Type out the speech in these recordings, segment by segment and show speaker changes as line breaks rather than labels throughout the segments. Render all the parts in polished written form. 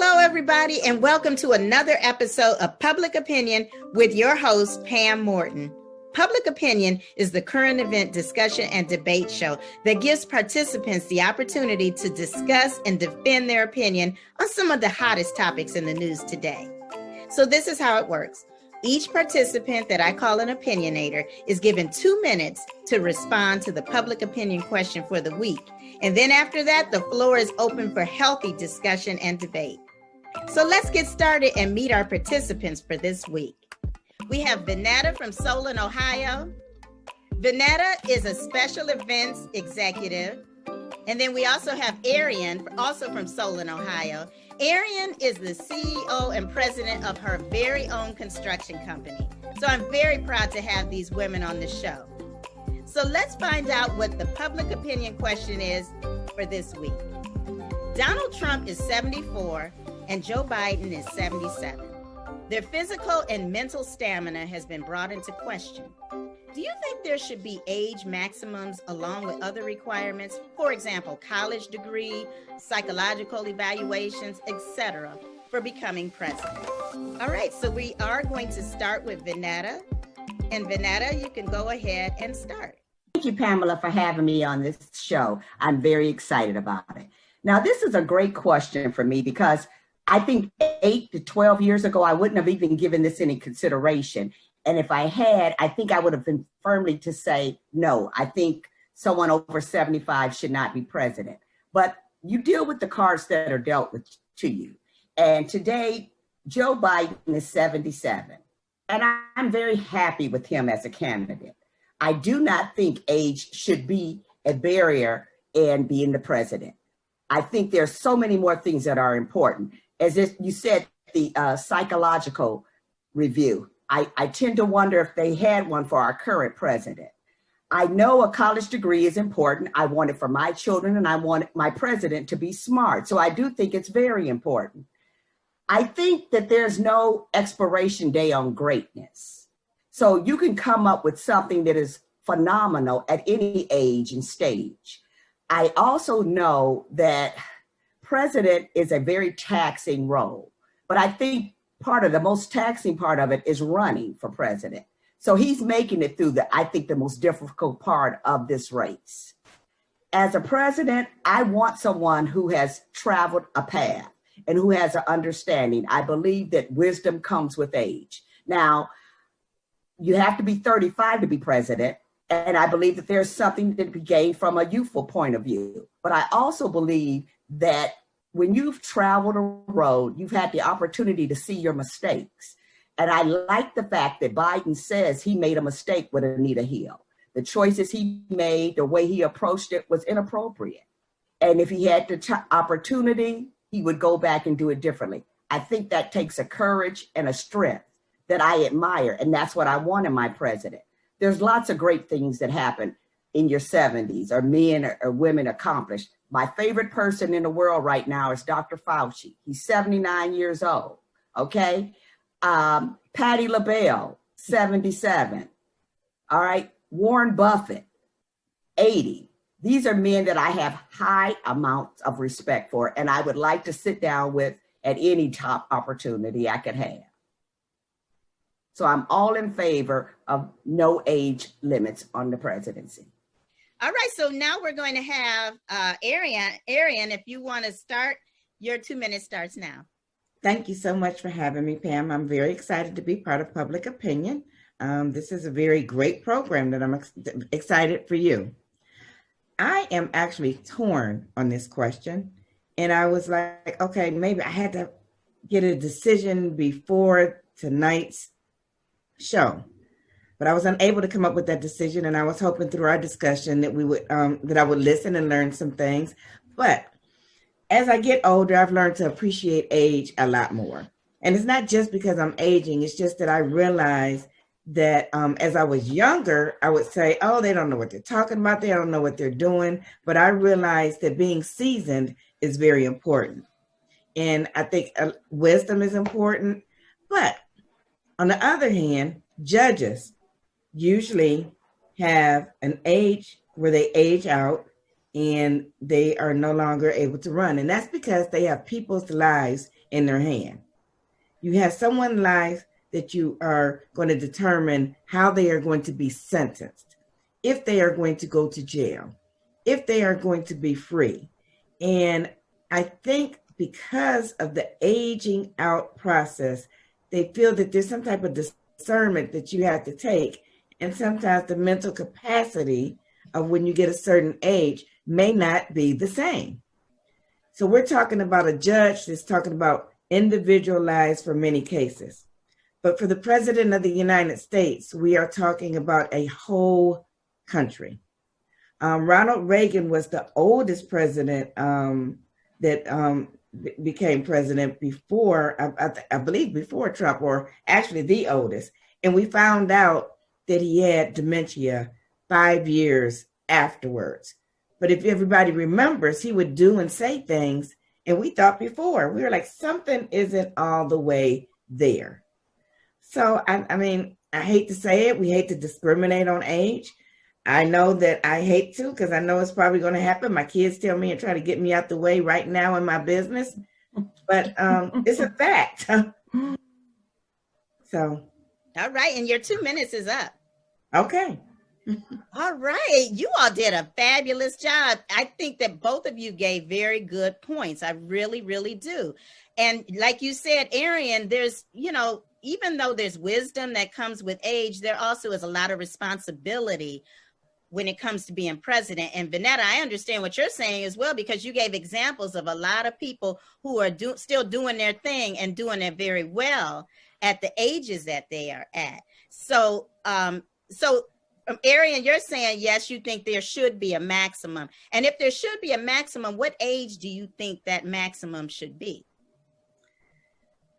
Hello, everybody, and welcome to another episode of Public Opinion with your host, Pam Morton. Public Opinion is the current event discussion and debate show that gives participants the opportunity to discuss and defend their opinion on some of the hottest topics in the news today. So this is how it works. Each participant that I call an opinionator is given 2 minutes to respond to the public opinion question for the week. And then after that, the floor is open for healthy discussion and debate. So let's get started and meet our participants for this week. We have Vanetta from Solon, Ohio. Vanetta is a special events executive. And then we also have Ariane, also from Solon, Ohio. Ariane is the CEO and president of her very own construction company. So I'm very proud to have these women on the show. So let's find out what the public opinion question is for this week. Donald Trump is 74 and Joe Biden is 77. Their physical and mental stamina has been brought into question. Do you think there should be age maximums along with other requirements? For example, college degree, psychological evaluations, etc., for becoming president? All right, so we are going to start with Vanetta. And Vanetta, you can go ahead and start.
Thank you, Pamela, for having me on this show. I'm very excited about it. Now, this is a great question for me because I think 8 to 12 years ago, I wouldn't have even given this any consideration. And if I had, I think I would have been firmly to say, no, I think someone over 75 should not be president. But you deal with the cards that are dealt with to you. And today, Joe Biden is 77. And I'm very happy with him as a candidate. I do not think age should be a barrier in being the president. I think there's so many more things that are important. As you said, the psychological review. I tend to wonder if they had one for our current president. I know a college degree is important. I want it for my children, and I want my president to be smart. So I do think it's very important. I think that there's no expiration day on greatness. So you can come up with something that is phenomenal at any age and stage. I also know that president is a very taxing role, but I think part of the most taxing part of it is running for president. So he's making it through I think the most difficult part of this race. As a president, I want someone who has traveled a path and who has an understanding. I believe that wisdom comes with age. Now, you have to be 35 to be president. And I believe that there's something to be gained from a youthful point of view. But I also believe that when you've traveled a road, you've had the opportunity to see your mistakes. And I like the fact that Biden says he made a mistake with Anita Hill. The choices he made, the way he approached it was inappropriate. And if he had the opportunity, he would go back and do it differently. I think that takes a courage and a strength that I admire. And that's what I want in my president. There's lots of great things that happen in your 70s or men or women accomplished. My favorite person in the world right now is Dr. Fauci. He's 79 years old, okay? Patti LaBelle, 77. All right, Warren Buffett, 80. These are men that I have high amounts of respect for, and I would like to sit down with at any top opportunity I could have. So I'm all in favor of no age limits on the presidency.
All right, so now we're going to have Ariane. Ariane, if you want to start, your 2 minutes starts now.
Thank you so much for having me, Pam. I'm very excited to be part of Public Opinion. This is a very great program that I'm excited for you. I am actually torn on this question. And I was like, okay, maybe I had to get a decision before tonight's show. But I was unable to come up with that decision, and I was hoping through our discussion that we would, that I would listen and learn some things. But as I get older, I've learned to appreciate age a lot more. And it's not just because I'm aging; it's just that I realize that as I was younger, I would say, "Oh, they don't know what they're talking about. They don't know what they're doing." But I realized that being seasoned is very important, and I think wisdom is important. But on the other hand, judges usually have an age where they age out and they are no longer able to run. And that's because they have people's lives in their hand. You have someone's life that you are going to determine how they are going to be sentenced, if they are going to go to jail, if they are going to be free. And I think because of the aging out process, they feel that there's some type of discernment that you have to take. And sometimes the mental capacity of when you get a certain age may not be the same. So we're talking about a judge that's talking about individualized for many cases. But for the president of the United States, we are talking about a whole country. Ronald Reagan was the oldest president that became president before, I believe before Trump, or actually the oldest. And we found out that he had dementia 5 years afterwards. But if everybody remembers, he would do and say things. And we thought before, we were like, something isn't all the way there. So, I mean, I hate to say it. We hate to discriminate on age. I know that I hate to, because I know it's probably going to happen. My kids tell me and try to get me out the way right now in my business. But it's a fact. So.
All right. And your 2 minutes is up.
Okay.
All right. You all did a fabulous job. I think that both of you gave very good points. I really, really do. And like you said, Ariane, there's, even though there's wisdom that comes with age, there also is a lot of responsibility when it comes to being president. And Vanetta, I understand what you're saying as well, because you gave examples of a lot of people who are still doing their thing and doing it very well at the ages that they are at. So, Ariane, you're saying, yes, you think there should be a maximum. And if there should be a maximum, what age do you think that maximum should be?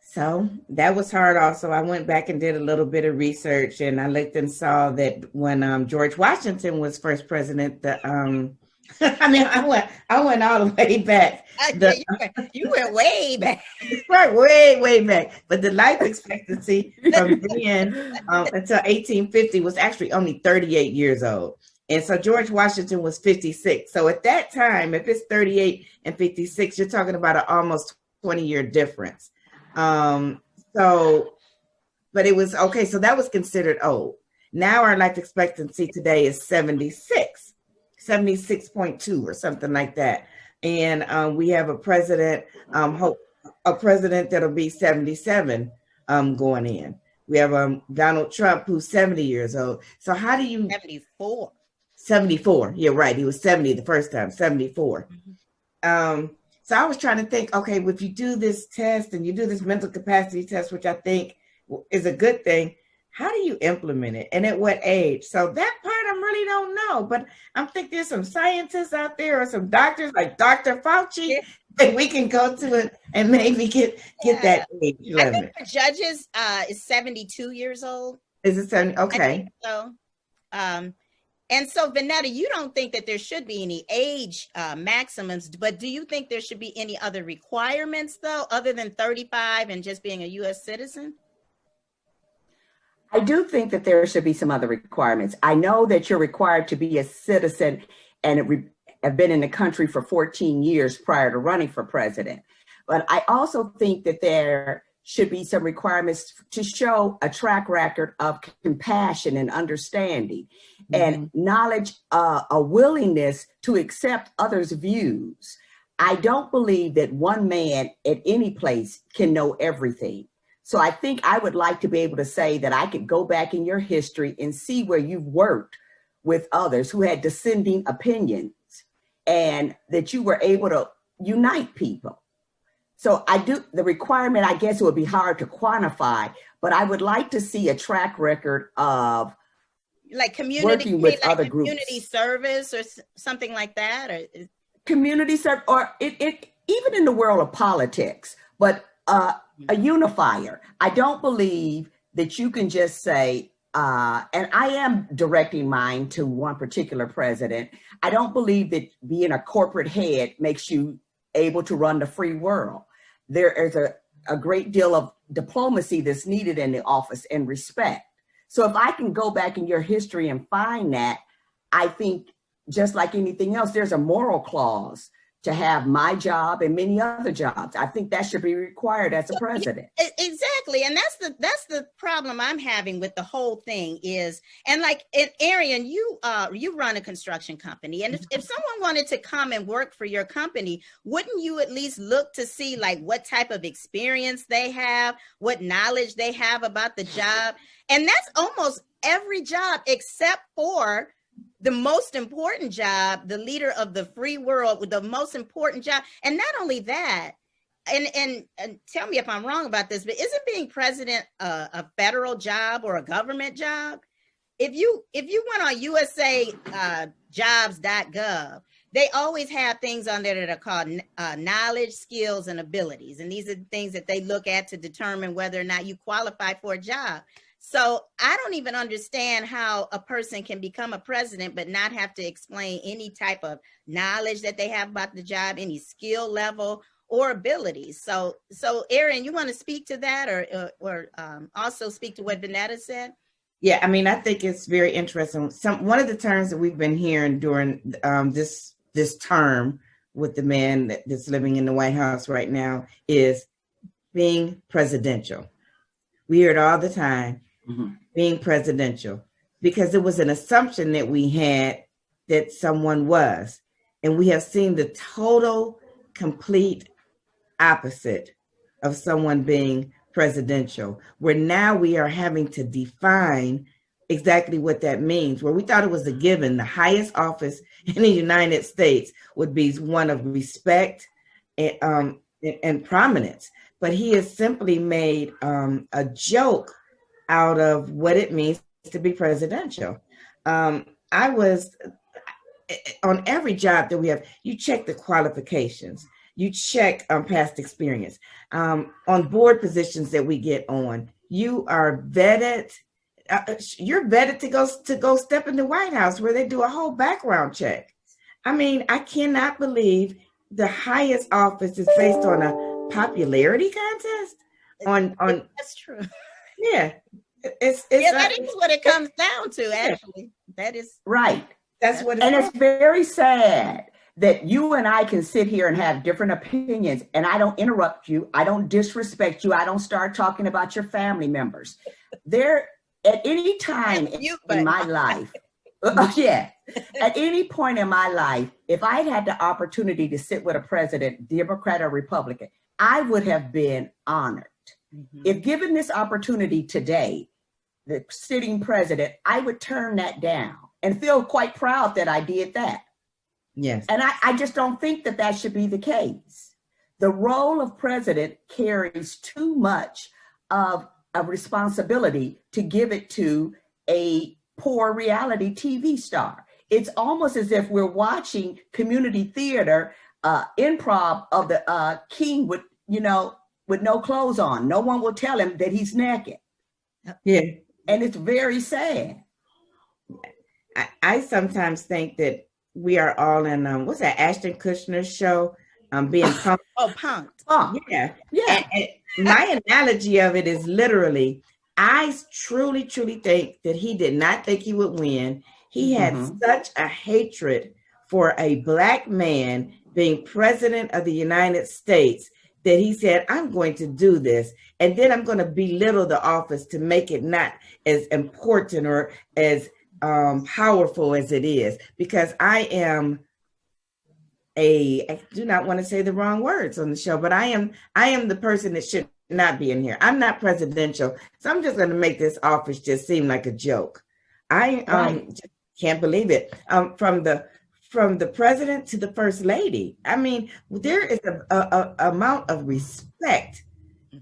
So that was hard also. I went back and did a little bit of research, and I looked and saw that when George Washington was first president, I went all the way back.
You went way back.
Right, way back. But the life expectancy from then until 1850 was actually only 38 years old. And so George Washington was 56. So at that time, if it's 38 and 56, you're talking about an almost 20-year difference. But it was okay. So that was considered old. Now our life expectancy today is 76.2 or something like that. And we have a president, that'll be 77 going in. We have Donald Trump, who's 70 years old. So how do you... 74. You're right. He was 70 the first time, 74. Mm-hmm. So I was trying to think, okay, if you do this test and you do this mental capacity test, which I think is a good thing, how do you implement it and at what age? So that part I really don't know, but I'm thinking there's some scientists out there or some doctors like Dr. Fauci that we can go to it and maybe get that age limit.
I think for judges is 72 years old.
Is it 70? Okay.
So, and so Vanetta, you don't think that there should be any age maximums, but do you think there should be any other requirements though, other than 35 and just being a U.S. citizen?
I do think that there should be some other requirements. I know that you're required to be a citizen and have been in the country for 14 years prior to running for president. But I also think that there should be some requirements to show a track record of compassion and understanding and knowledge, a willingness to accept others' views. I don't believe that one man at any place can know everything. So I think I would like to be able to say that I could go back in your history and see where you've worked with others who had dissenting opinions and that you were able to unite people. So the requirement, I guess it would be hard to quantify, but I would like to see a track record of
like community,
working with
like
other groups.
Community service or something like that? Or
community service, or it even in the world of politics, but a unifier. I don't believe that you can just say, and I am directing mine to one particular president. I don't believe that being a corporate head makes you able to run the free world. There is a great deal of diplomacy that's needed in the office and respect. So if I can go back in your history and find that, I think just like anything else, there's a moral clause to have my job and many other jobs. I think that should be required as a president.
Exactly. And that's the problem I'm having with the whole thing is, and like, Ariane, you run a construction company. And if someone wanted to come and work for your company, wouldn't you at least look to see like what type of experience they have, what knowledge they have about the job? And that's almost every job except for the most important job, the leader of the free world with the most important job. And not only that, and tell me if I'm wrong about this, but isn't being president a federal job or a government job? If you went on USA jobs.gov, they always have things on there that are called knowledge, skills, and abilities. And these are the things that they look at to determine whether or not you qualify for a job. So I don't even understand how a person can become a president but not have to explain any type of knowledge that they have about the job, any skill level or abilities. So Ariane, you want to speak to that or also speak to what Vanetta said?
Yeah, I mean, I think it's very interesting. One of the terms that we've been hearing during this term with the man that's living in the White House right now is being presidential. We hear it all the time. Mm-hmm. Being presidential, because it was an assumption that we had that someone was, and we have seen the total, complete opposite of someone being presidential, where now we are having to define exactly what that means, where we thought it was a given. The highest office in the United States would be one of respect and prominence, but he has simply made a joke out of what it means to be presidential. I was on every job that we have, you check the qualifications, you check past experience. On board positions that we get on, you are vetted. You're vetted to go step in the White House where they do a whole background check. I mean, I cannot believe the highest office is based on a popularity contest.
That's true.
Yeah.
That is what it comes down to, actually. That is
right.
That's what
it's very sad that you and I can sit here and have different opinions, and I don't interrupt you, I don't disrespect you, I don't start talking about your family members. There, at any time in my life, at any point in my life, if I'd had the opportunity to sit with a president, Democrat or Republican, I would have been honored. Mm-hmm. If given this opportunity today, the sitting president, I would turn that down and feel quite proud that I did that.
Yes.
And I just don't think that should be the case. The role of president carries too much of a responsibility to give it to a poor reality TV star. It's almost as if we're watching community theater improv of the king with no clothes on. No one will tell him that he's naked.
Yeah.
And it's very sad.
I sometimes think that we are all in, what's that, Ashton Kutcher's show, being punked.
Punked.
Yeah. And my analogy of it is literally, I truly, truly think that he did not think he would win. He had such a hatred for a Black man being president of the United States that he said, I'm going to do this. And then I'm going to belittle the office to make it not as important or as powerful as it is. Because I do not want to say the wrong words on the show, but I am the person that should not be in here. I'm not presidential. So I'm just going to make this office just seem like a joke. I just can't believe it. From the president to the first lady. I mean, there is a amount of respect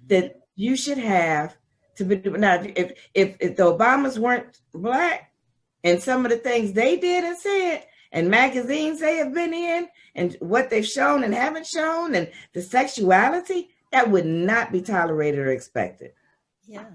that you should have to be. Now, if the Obamas weren't Black and some of the things they did and said, and magazines they have been in, and what they've shown and haven't shown, and the sexuality, that would not be tolerated or expected.
Yeah.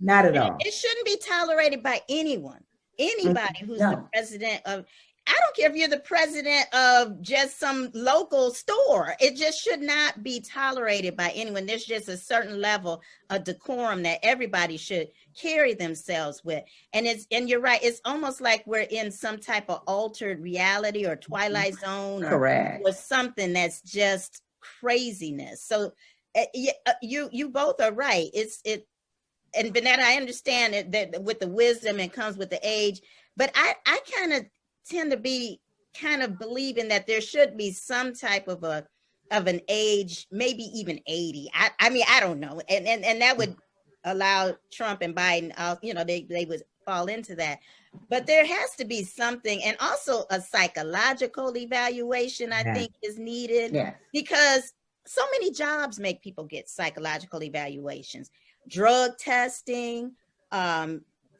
Not at all.
It shouldn't be tolerated by anyone. Anybody who's the president of. I don't care if you're the president of just some local store. It just should not be tolerated by anyone. There's just a certain level of decorum that everybody should carry themselves with. And you're right. It's almost like we're in some type of altered reality or Twilight Zone or something that's just craziness. So you both are right. And Vanetta, I understand it, that with the wisdom it comes with the age, but I kind of tend to be kind of believing that there should be some type of an age, maybe even 80. I mean, I don't know. And that would allow Trump and Biden, they would fall into that. But there has to be something, and also a psychological evaluation, I think, is needed, because so many jobs make people get psychological evaluations, drug testing,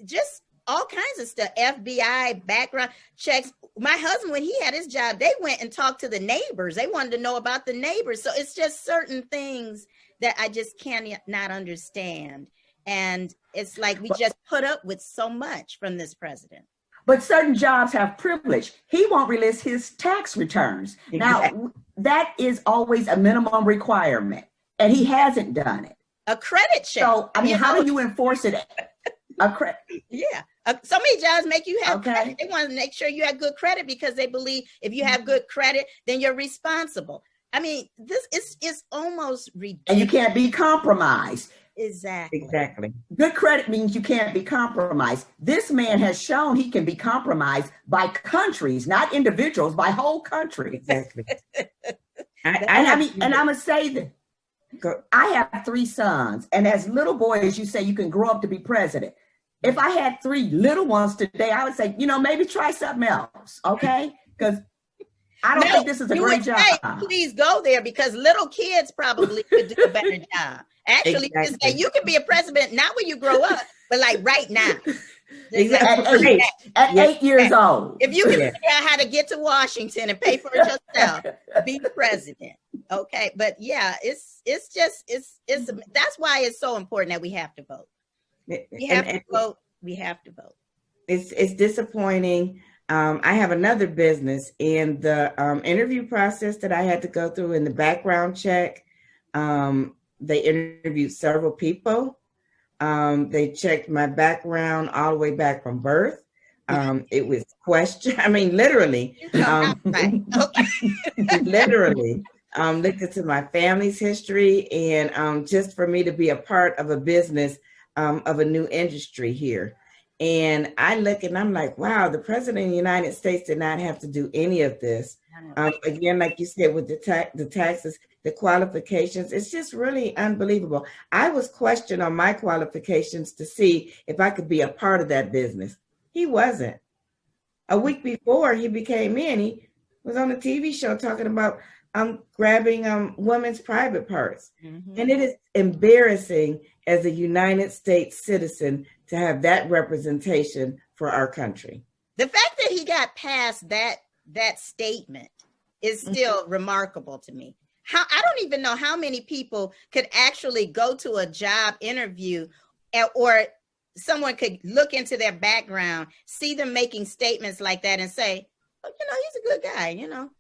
just all kinds of stuff, FBI background checks. My husband, when he had his job, they went and talked to the neighbors. They wanted to know about the neighbors. So it's just certain things that I just cannot understand. And it's like we just put up with so much from this president.
But certain jobs have privilege. He won't release his tax returns. Exactly. Now, that is always a minimum requirement, and he hasn't done it.
A credit check.
So, I mean, how do you enforce it?
Yeah. So many jobs make you have credit. They want to make sure you have good credit because they believe if you have good credit, then you're responsible. I mean, this is almost ridiculous.
And you can't be compromised.
Exactly.
Good credit means you can't be compromised. This man has shown he can be compromised by countries, not individuals, by whole countries.
Exactly.
I'm going to say that I have 3 sons, and as little boys, you say you can grow up to be president. If I had 3 little ones today, I would say, maybe try something else, okay? Because I don't think this is a great job.
Please go there, because little kids probably could do a better job. Actually, you can be a president not when you grow up, but like right now.
Exactly. At 8 years old.
If you can figure out how to get to Washington and pay for it yourself, be the president. Okay. But yeah, it's that's why it's so important that we have to vote. We have to vote.
It's disappointing. I have another business, and the interview process that I had to go through in the background check, they interviewed several people. They checked my background all the way back from birth. It was literally, literally, looked into my family's history, and just for me to be a part of a business of a new industry here. And I look and I'm like, wow, the president of the United States did not have to do any of this. Again, like you said, with the taxes, the qualifications, it's just really unbelievable. I was questioned on my qualifications to see if I could be a part of that business. He wasn't. A week before he became in, he was on a TV show talking about grabbing women's private parts. Mm-hmm. And it is embarrassing as a United States citizen to have that representation for our country.
The fact that he got past that statement is still remarkable to me. I don't even know how many people could actually go to a job interview or someone could look into their background, see them making statements like that and say, oh, he's a good guy.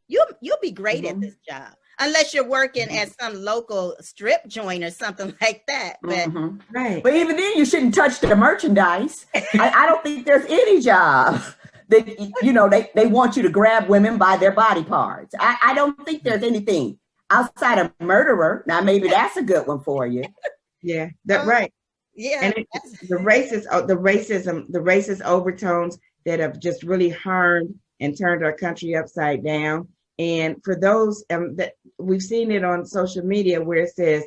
You'll be great at this job. Unless you're working at some local strip joint or something like that. But
right. But even then, you shouldn't touch the merchandise. I don't think there's any job that, they want you to grab women by their body parts. I don't think there's anything outside of murderer. Now, maybe that's a good one for you.
Yeah, that's right.
Yeah.
And the racist overtones that have just really harmed and turned our country upside down. And for those that we've seen it on social media where it says,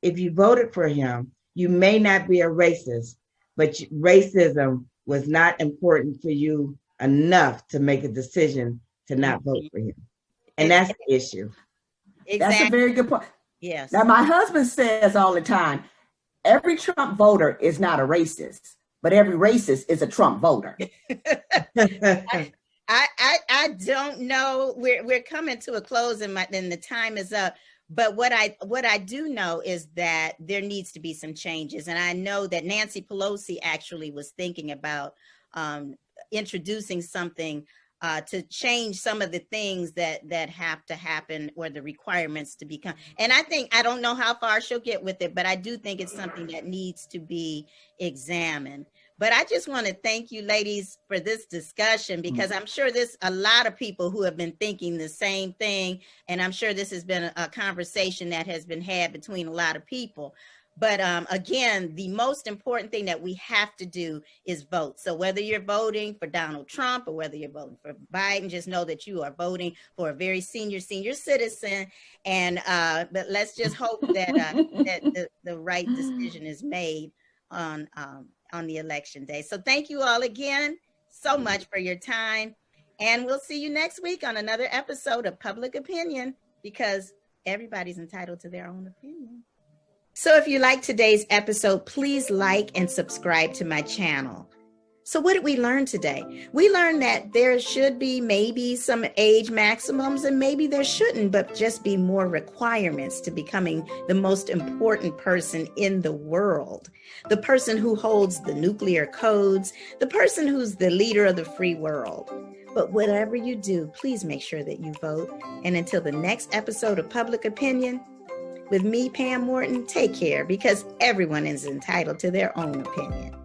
if you voted for him, you may not be a racist, but racism was not important for you enough to make a decision to not vote for him. And that's the issue.
Exactly.
That's a very good point.
Yes.
Now, my husband says all the time, every Trump voter is not a racist, but every racist is a Trump voter.
I don't know. We're coming to a close and the time is up. But what I do know is that there needs to be some changes. And I know that Nancy Pelosi actually was thinking about introducing something to change some of the things that have to happen, or the requirements to become. And I don't know how far she'll get with it, but I do think it's something that needs to be examined. But I just want to thank you ladies for this discussion, because I'm sure there's a lot of people who have been thinking the same thing. And I'm sure this has been a conversation that has been had between a lot of people. But again, the most important thing that we have to do is vote. So whether you're voting for Donald Trump or whether you're voting for Biden, just know that you are voting for a very senior citizen. And but let's just hope that that the right decision is made on the election day. So thank you all again so much for your time. And we'll see you next week on another episode of Public Opinion, because everybody's entitled to their own opinion. So if you like today's episode, please like and subscribe to my channel. So what did we learn today? We learned that there should be maybe some age maximums, and maybe there shouldn't, but just be more requirements to becoming the most important person in the world. The person who holds the nuclear codes, the person who's the leader of the free world. But whatever you do, please make sure that you vote. And until the next episode of Public Opinion, with me, Pam Morton, take care, because everyone is entitled to their own opinion.